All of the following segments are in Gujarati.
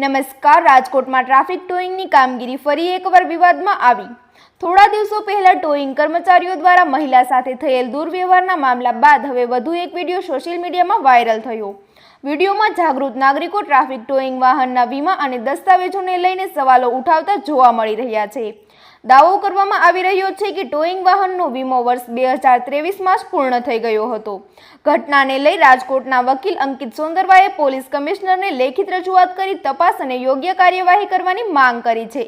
નમસ્કાર. રાજકોટમાં ટ્રાફિક ટોઈંગની કામગીરી ફરી એકવાર વિવાદમાં આવી. થોડા દિવસો પહેલા ટોઈંગ કર્મચારીઓ દ્વારા મહિલા સાથે થયેલ દુર્વ્યવહારના મામલા બાદ હવે વધુ એક વિડીયો સોશિયલ મીડિયામાં વાયરલ થયો. વિડીયોમાં જાગૃત નાગરિકો ટ્રાફિક ટોઈંગ વાહનના વીમા અને દસ્તાવેજોને લઈને સવાલો ઉઠાવતા જોવા મળી રહ્યા છે. દાવો કરવામાં આવી રહ્યો છે કે ટોઈંગ વાહનનો વીમો વર્ષ 2023માં જ પૂર્ણ થઈ ગયો હતો. ઘટનાને લઈ રાજકોટના વકીલ અંકિત સોંદરવાએ પોલીસ કમિશનરને લેખિત રજૂઆત કરી તપાસ અને યોગ્ય કાર્યવાહી કરવાની માંગ કરી છે.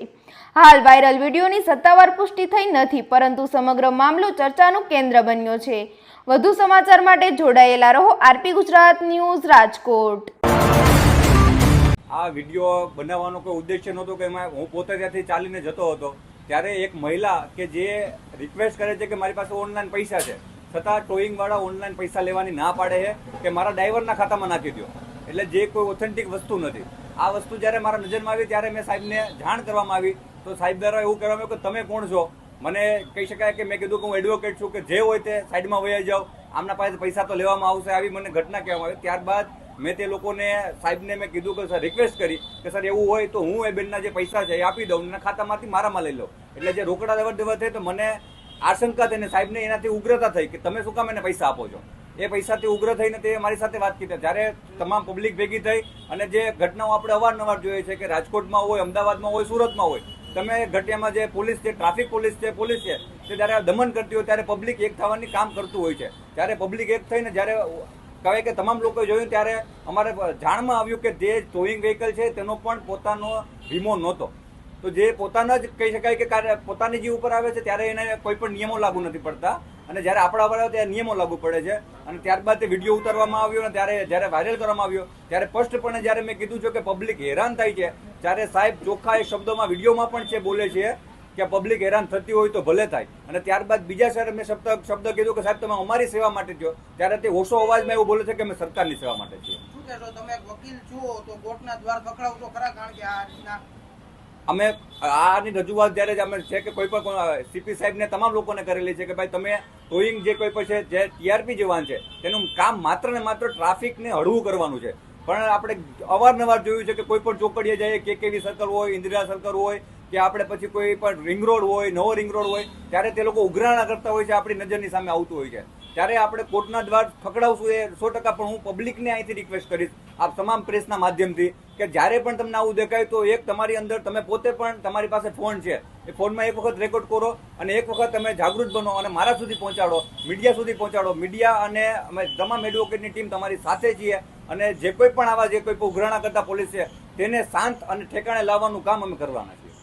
હાલ વાયરલ વિડીયોની સત્તાવાર પુષ્ટિ થઈ નથી, પરંતુ સમગ્ર મામલો ચર્ચાનું કેન્દ્ર બન્યો છે. વધુ સમાચાર માટે જોડાયેલા રહો આરપી ગુજરાત ન્યૂઝ રાજકોટ. આ વિડીયો બનાવવાનો કોઈ ઉદ્દેશ્ય નહોતો કે હું પોતે ત્યાંથી ચાલીને જતો હતો ત્યારે એક મહિલા કે જે રિક્વેસ્ટ કરે છે કે મારી પાસે ઓનલાઈન પૈસા છે, છતાં ટોઈંગ વાળા ઓનલાઈન પૈસા લેવાની ના પાડે છે કે મારા ડ્રાઈવરના ખાતામાં નાખી દો. એટલે જે કોઈ ઓથેન્ટિક વસ્તુ નથી. આ વસ્તુ જ્યારે મારા નજરમાં આવી ત્યારે મેં સાહેબને જાણ કરવામાં આવી તો સાહેબ દ્વારા એવું કહેવામાં આવ્યું કે તમે કોણ છો. મને કહી શકાય કે મેં કીધું કે હું એડવોકેટ છું, કે જે હોય તે સાઈડમાં વહી જાઓ, આમના પાસે પૈસા તો લેવામાં આવશે, આવી મને ઘટના કહેવામાં આવી. ત્યારબાદ મેં તે લોકોને સાહેબને મેં કીધું કે સર રિક્વેસ્ટ કરી કે સર એવું હોય તો હું એ બેનના જે પૈસા છે એ આપી દઉં અને ખાતામાંથી મારામાં લઈ લઉં. એટલે જે રોકડા દેવડ થઈ તો મને આશંકા થઈને સાહેબને એનાથી ઉગ્રતા થઈ કે તમે શું કામ એને પૈસા આપો છો. એ પૈસાથી ઉગ્ર થઈને તે મારી સાથે વાત કરી. જ્યારે તમામ પબ્લિક ભેગી થઈ અને જે ઘટનાઓ આપણે અવારનવાર જોઈએ છે કે રાજકોટમાં હોય, અમદાવાદમાં હોય, સુરતમાં હોય, તમે ઘટિયામાં જે પોલીસ છે, ટ્રાફિક પોલીસ છે તે જ્યારે દમન કરતી હોય ત્યારે પબ્લિક એક થવાની કામ કરતું હોય છે. ત્યારે પબ્લિક એક થઈને જ્યારે કહેવાય કે તમામ લોકોએ જોયું ત્યારે અમારે જાણમાં આવ્યું કે જે ટોઈંગ વ્હીકલ છે તેનો પણ પોતાનો વીમો નહોતો. તો જે પોતાના જ કહી શકાય કે પોતાની જે ઉપર આવે છે ત્યારે એને કોઈ પણ નિયમો લાગુ નથી પડતા, અને જ્યારે આપણા પર આવે ત્યારે નિયમો લાગુ પડે છે. અને ત્યારબાદ તે વિડીયો ઉતારવામાં આવ્યો અને જ્યારે વાયરલ કરવામાં આવ્યો ત્યારે સ્પષ્ટપણે જ્યારે મેં કીધું છે કે પબ્લિક હેરાન થાય છે, ત્યારે સાહેબ ચોખ્ખા એ શબ્દોમાં વિડીયોમાં પણ છે બોલે છે કે પબ્લિક હેરાન થતી હોય તો ભલે થાય. અને ત્યારબાદ બીજા સર મેં શબ્દ કીધું કે સાહેબ તમે અમારી સેવા માટે છો, ત્યારે તે ઓછો અવાજમાં એવું બોલે છે કે અમે સરકારની સેવા માટે છીએ. શું કહેશો, તમે વકીલ છો તો કોર્ટના દ્વાર પકડાવ તો ખરા? કારણ કે આ રીતના અમે આની રજૂઆત જ્યારે જ અમે છે કે કોઈ પણ સીપી સાહેબને તમામ લોકોને કરેલી છે કે ભાઈ તમે ટોઈંગ જે કોઈ પણ છે, જે ટીઆરપી જે વાહન છે તેનું કામ માત્ર ને માત્ર ટ્રાફિકને હળવું કરવાનું છે. પણ આપણે અવારનવાર જોયું છે કે કોઈ પણ ચોકડીએ જઈએ, કેકેવી સર્કલ હોય, ઇન્દિરા સર્કલ હોય, કે આપણે પછી કોઈ પણ રિંગ રોડ હોય, નવો રિંગ રોડ હોય, ત્યારે તે લોકો ઉઘરાણા કરતા હોય છે, આપણી નજરની સામે આવતું હોય છે. ત્યારે આપણે કોર્ટના દ્વાર પકડાવશું એ 100%. પણ હું પબ્લિકને અહીંથી રિક્વેસ્ટ કરીશ આપ તમામ પ્રેસના માધ્યમથી કે જ્યારે પણ તમને આવું દેખાય તો એક તમારી અંદર તમે પોતે પણ તમારી પાસે ફોન છે એ ફોનમાં એક વખત રેકોર્ડ કરો અને એક વખત તમે જાગૃત બનો અને મારા સુધી પહોંચાડો, મીડિયા સુધી પહોંચાડો. મીડિયા અને અમે તમામ એડવોકેટની ટીમ તમારી સાથે છીએ અને જે કોઈ પણ આવા જે કોઈ પણ ઉઘરાણા કરતા પોલીસ છે તેને શાંત અને ઠેકાણે લાવવાનું કામ અમે કરવાના છીએ.